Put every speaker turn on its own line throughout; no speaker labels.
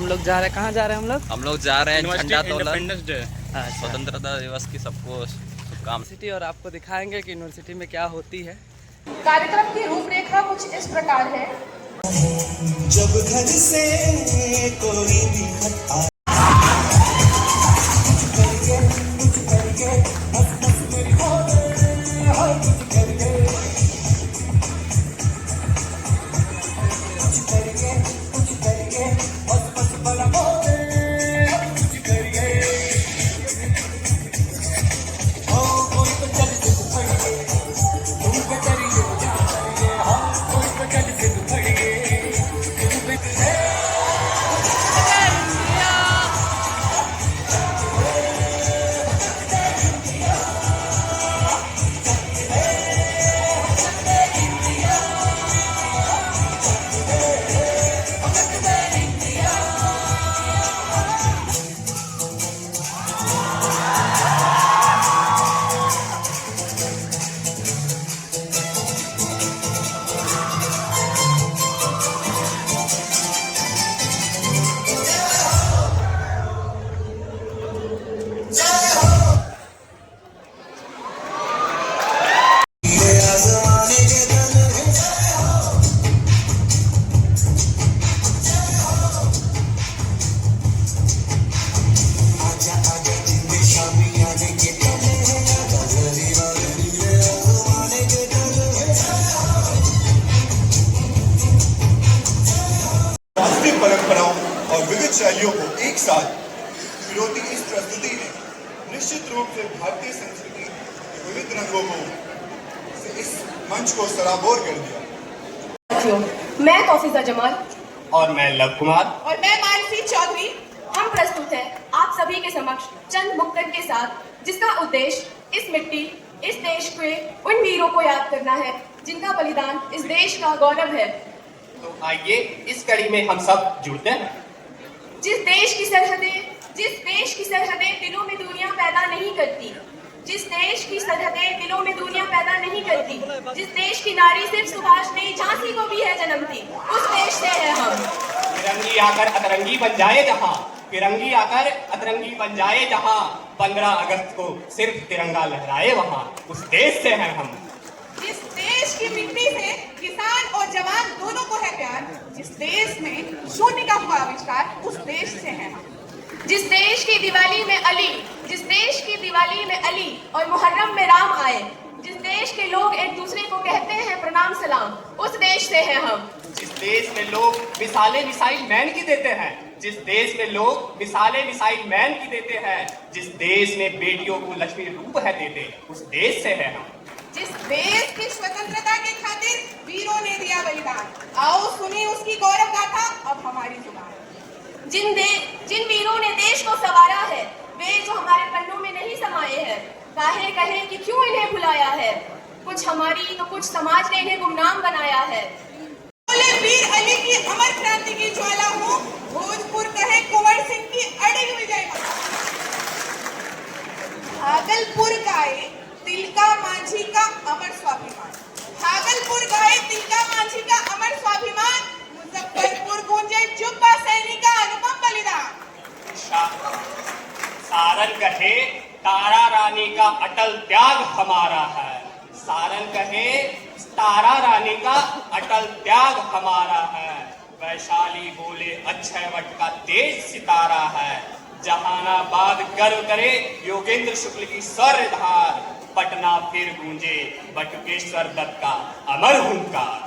हम लोग जा रहे हैं, कहाँ जा रहे हैं
हम लोग जा रहे हैं झंडा तोलन,
अच्छा,
स्वतंत्रता दिवस की सबको शुभकामनाएं।
सिटी, और आपको दिखाएंगे कि यूनिवर्सिटी में क्या होती है।
कार्यक्रम की रूपरेखा कुछ इस प्रकार है।
जब घर से कोई भी खत परंपराओं और विविध शैलियों को एक साथ पिरोती इस प्रस्तुति ने निश्चित रूप से भारतीय संस्कृति के विविध रंगों को इस मंच को सराबोर कर दिया।
मैं तौफीजा जमाल
और मैं लव कुमार
और मैं मानसी चौधरी, हम प्रस्तुत हैं आप सभी के समक्ष चंद मुक्तन के साथ, जिसका उद्देश्य इस मिट्टी, इस देश के उन वीरों को याद करना है जिनका बलिदान इस देश का गौरव है।
तो आइए इस कड़ी में हम सब जुड़ते हैं।
जिस देश की सरहदें दिलों में दूरियां पैदा नहीं करती, जिस देश की सरहदें दिलों में दूरियां पैदा नहीं करती, जिस देश की नारी सिर्फ सुभाष नहीं झांसी को भी है जन्मती, उस देश से है हम।
फिरंगी आकर अतरंगी बन जाए जहां, फिरंगी आकर अतरंगी बन जाए जहां, 15 अगस्त को सिर्फ तिरंगा लहराए वहां, उस देश से हैं हम।
जिस देश की मिट्टी से किसान और जवान दोनों को है प्यार, जिस देश में शून्य का हुआ आविष्कार, उस देश से हैं हम। जिस देश की दिवाली में अली और मुहर्रम में राम आए, जिस देश के लोग एक दूसरे को कहते हैं प्रणाम सलाम, उस देश से हैं हम।
जिस देश में लोग मिसालें मिसाइल मैन की देते हैं, जिस देश में लोग मिसालें मिसाइल मैन की देते हैं, जिस देश में बेटियों को लक्ष्मी रूप है देते, उस देश से है हम।
जिस देश की स्वतंत्रता के खातिर वीरों ने दिया बलिदान, आओ सुनिए उसकी गौरव गाथा अब हमारी जुबान। जिन वीरों ने देश को संवारा है, वे जो हमारे पन्नों में नहीं समाये हैं, काहे कहें कि क्यों इन्हें भुलाया है, कुछ हमारी तो कुछ समाज ने इन्हें गुमनाम बनाया है। बोले वीर अली की अमर क्रांति की ज्वाला हूँ, भोजपुर कहे कुंवर सिंह की अड़िग विजय। भागलपुर गाए तिलका मांझी का अमर स्वाभिमान, भागलपुर गाए तिलका मांझी का अमर स्वाभिमान, मुजफ्फरपुर गूंजे जुब्बा सैनिक का अनुपम बलिदान।
सारन कहे तारा रानी का अटल त्याग हमारा है, सारन कहे तारा रानी का अटल त्याग हमारा है, वैशाली बोले अक्षय वट का तेज सितारा है, जहानाबाद गर्व करे योगेंद्र शुक्ल की स्वरधार, पटना फिर गूंजे बटुकेश्वर दत्त का अमर हुंकार।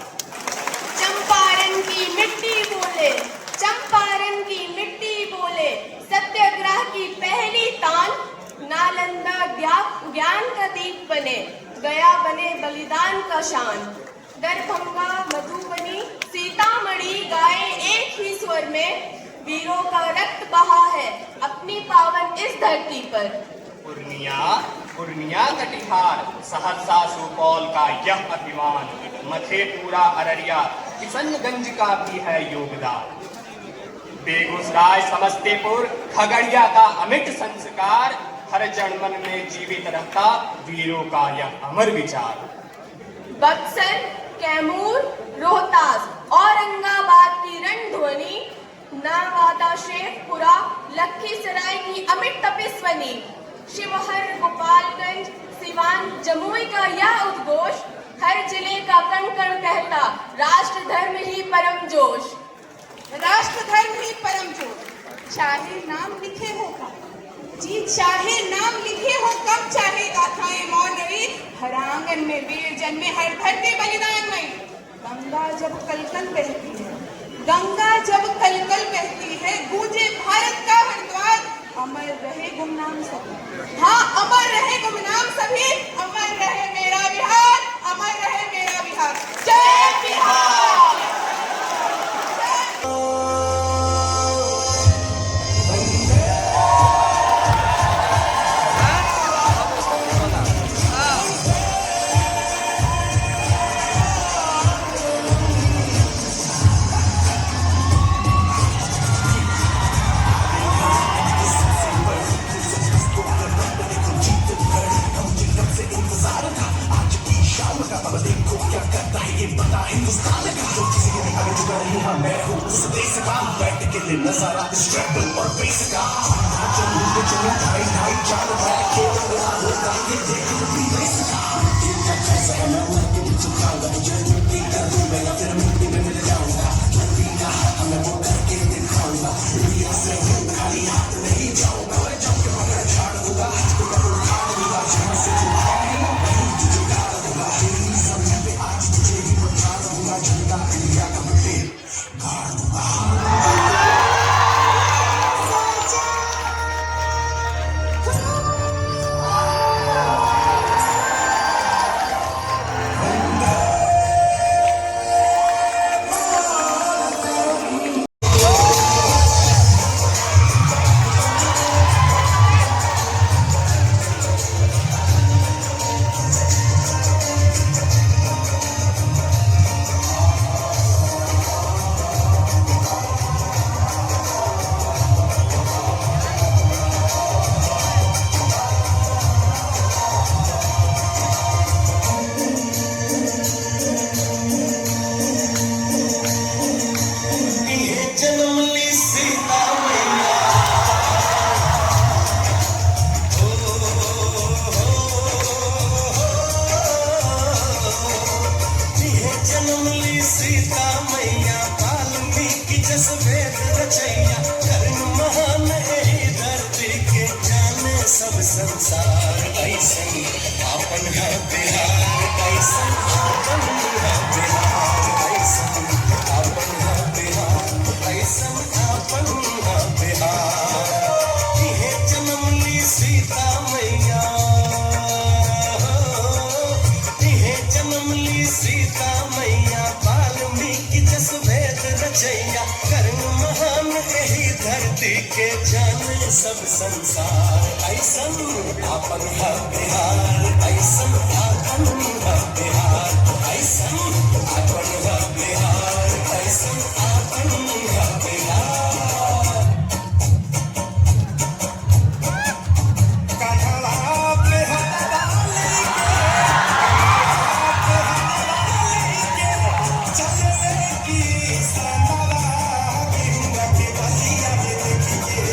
चंपारण की मिट्टी बोले सत्याग्रह की पहली तान, नालंदा ज्ञान का दीप बने, गया बने बलिदान का शान, दरभंगा मधुबनी सीतामढ़ी गाए एक ही स्वर में, वीरों का रक्त बहा है अपनी पावन इस धरती पर। पूर्णिया कटिहार सहरसा सुपौल का यह अभिमान, मधेपुरा अररिया किशनगंज का भी है योगदान, बेगूसराय समस्तीपुर खगड़िया का अमिट संस्कार, हर जनमन में जीवित रहता वीरों का यह अमर विचार। बक्सर कैमूर रोहतास औरंगाबाद की रणध्वनि, नवादा, शेखपुरा, लखीसराय की अमिट तपस्वनी, शिवहर, गोपालगंज, सिवान, जमुई का यह उद्घोष, हर जिले का कण कण कहता राष्ट्र धर्म ही परम जोश।
राष्ट्र धर्म ही परम जोश। चाहे नाम लिखे हो कम जी, चाहे नाम लिखे हो कम, चाहे गाथाएं मौन रही, हर आंगन में वीर जन्मे, हर धरती बलिदान में। गंगा जब कलकल बहती है, गंगा जब कलकल बहती है, गूंजे भारत का हर द्वार, अमर रहे गुमनाम सभी। हाँ, अमर रहे गुमनाम सभी, अमर रहे मेरा बिहार, अमर रहे मेरा बिहार। जय बिहार।
सब संसार ऐसन आपन है बिहार, ऐसन आपन है बिहार, ऐसन आपन है बिहार, ऐसन आपन है बिहार। कन्हला पे हवाले के चले की सनवा बिंगा के बलिया देखी के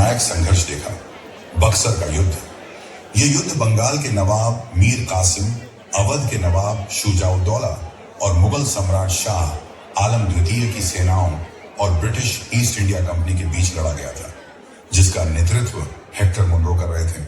निर्णायक संघर्ष देखा, बक्सर का युद्ध। ये युद्ध बंगाल के नवाब मीर कासिम, अवध के नवाब शुजाउद्दौला और मुगल सम्राट शाह आलम द्वितीय की सेनाओं और ब्रिटिश ईस्ट इंडिया कंपनी के बीच लड़ा गया था, जिसका नेतृत्व हेक्टर मुनरो कर रहे थे।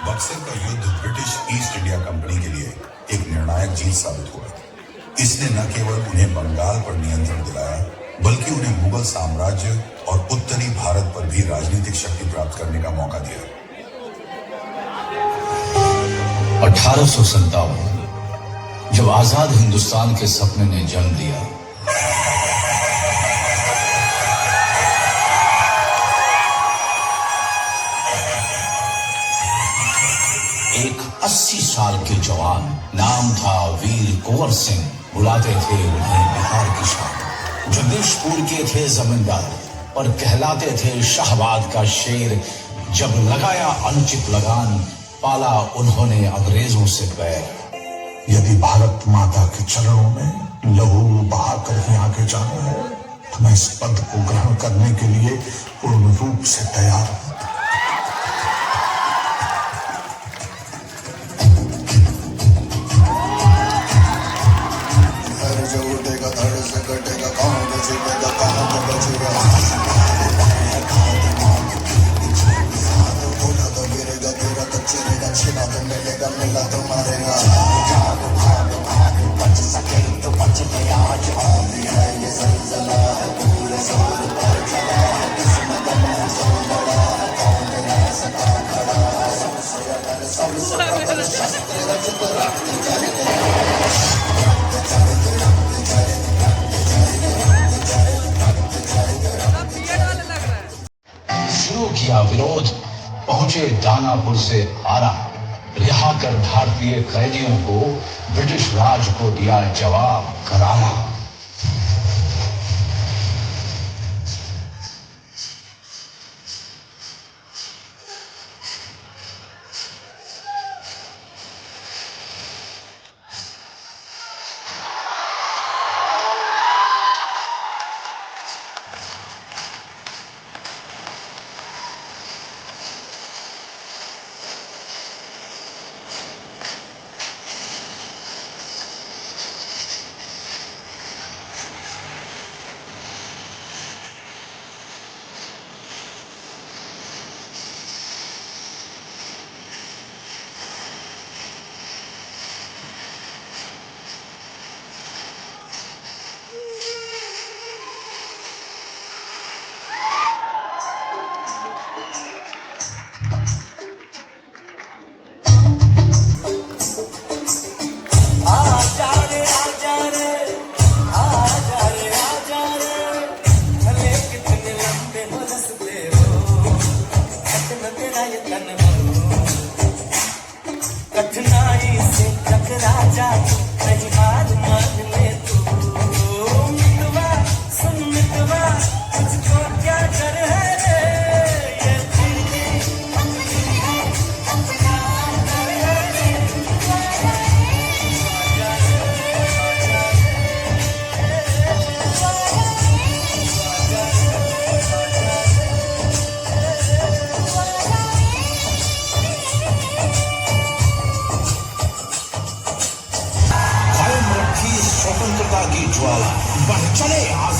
बक्सर का युद्ध ब्रिटिश ईस्ट इंडिया कंपनी के लिए एक निर्णायक जीत साबित हुआ। इसने न केवल उन्हें बंगाल पर नियंत्रण दिलाया, बल्कि उन्हें मुगल साम्राज्य और उत्तरी भारत पर भी राजनीतिक शक्ति प्राप्त करने का मौका दिया।
1857 जब आजाद हिंदुस्तान के सपने ने जन्म लिया, एक 80 साल के जवान, नाम था वीर कुंवर सिंह, बुलाते थे उन्हें बिहार की शान, जगदीशपुर के थे जमींदार और कहलाते थे शाहबाद का शेर। जब लगाया अनुचित लगान, पाला उन्होंने अंग्रेजों से बैर।
यदि भारत माता के चरणों में लहू बहाकर ही आगे जाना है, तो मैं इस पद को ग्रहण करने के लिए पूर्ण रूप से तैयार हूं।
जो उठेगा धड़ से कटेगा, कहाँ बचेगा, कहाँ पे बचेगा। बोला तो गिरेगा, गिरा तो चिरेगा, छिला तो मिलेगा, मिला तो मारेगा। बच सके तो बच गया, आज आंधी है ये ज़लज़ला है, पूरे जोर पर चला है, किस्मत में जो लड़ा है, कौन रह सका खड़ा है, सबसे अगर सबसे अगर शस्त्र रचित रखते जाएंगे।
शुरू किया विरोध, पहुंचे दानापुर से आरा, रिहा कर भारतीय कैदियों को ब्रिटिश राज को दिया जवाब करारा।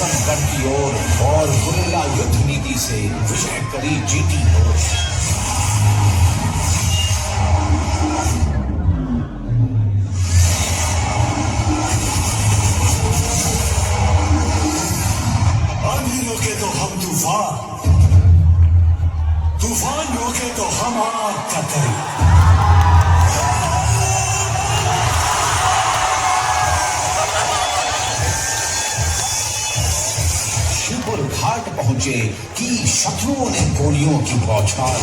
आजमगढ़ की ओर और गुरिल्ला युद्ध नीति से विजय करी जीती होश।
आंधी रोके तो हम तूफान, तूफान रोके तो हम आग का तरी।
शिवपुर घाट पहुंचे कि शत्रुओं ने गोलियों की बौछार।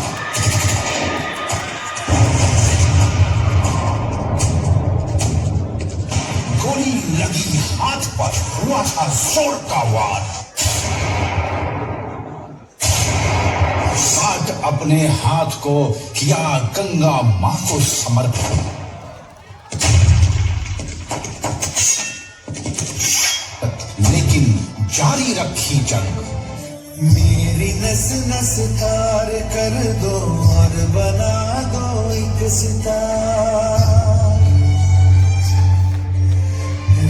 गोली लगी हाथ पर, हुआ था जोर का वार। साथ अपने हाथ को किया गंगा मां को समर्पित। लेकिन जारी रखी जंग।
मेरी नस नस तार कर दो और बना दो एक सितार।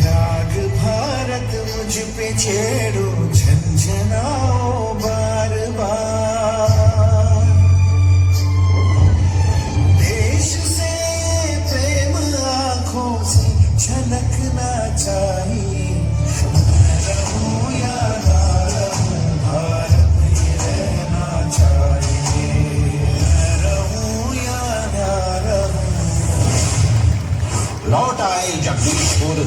राग भारत मुझ पे छेड़ो, झंझनाओ बार बार। देश से प्रेम आंखों से झलकना चाहिए। मैं रहूं या ना रहूं, भारत में रहना चाहिए। मैं रहूं या ना रहूं।
लौट आए जगदीशपुर,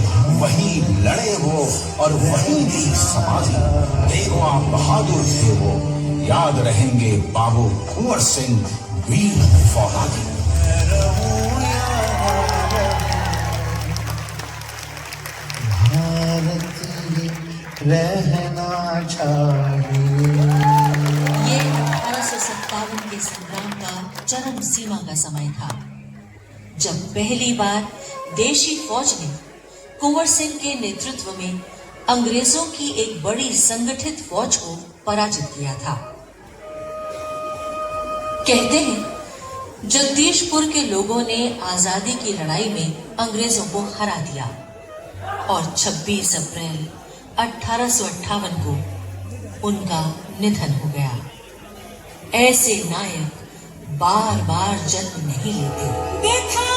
वहीं लड़े वो और वहीं दी समाधि। तेगवा बहादुर थे वो, याद रहेंगे बाबू कुंवर सिंह वीर फौलादी।
मैं रहूं या ना रहूं, भारत में रहना चाहिए।
ये 1857 के संग्राम का चरम सीमा का समय था, जब पहली बार देशी फौज ने कुंवर सिंह के नेतृत्व में अंग्रेजों की एक बड़ी संगठित फौज को पराजित किया था। कहते हैं जगदीशपुर के लोगों ने आजादी की लड़ाई में अंग्रेजों को हरा दिया और 26 अप्रैल 1858 को उनका निधन हो गया। ऐसे नायक बार बार जन्म नहीं लेते।
देखा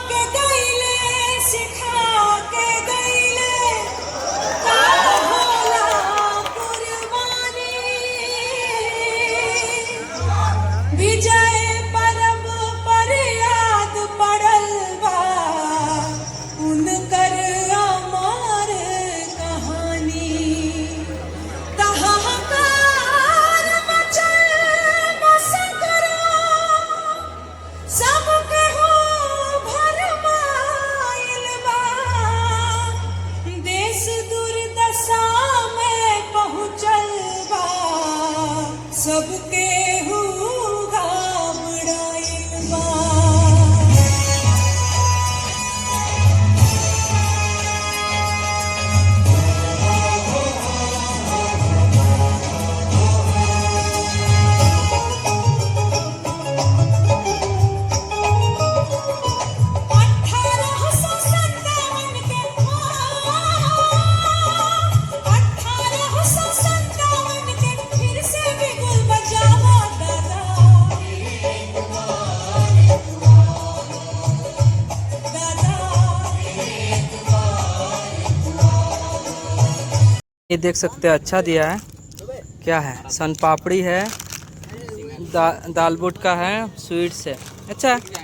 के गईले, सिखा के गईले, का होला कुर्बानी। विजय परब पर याद पड़ल बा, उनकर अमर कहानी। तहाकार मचल बसंतरा, सबके हो भरमाइल बा। देश दुर्दशा में पहुँचल बा, सबके हो घबराइल बा।
ये देख सकते हैं, अच्छा दिया है। क्या है? सन पापड़ी है, दाल बूट का है, स्वीट्स है। अच्छा है।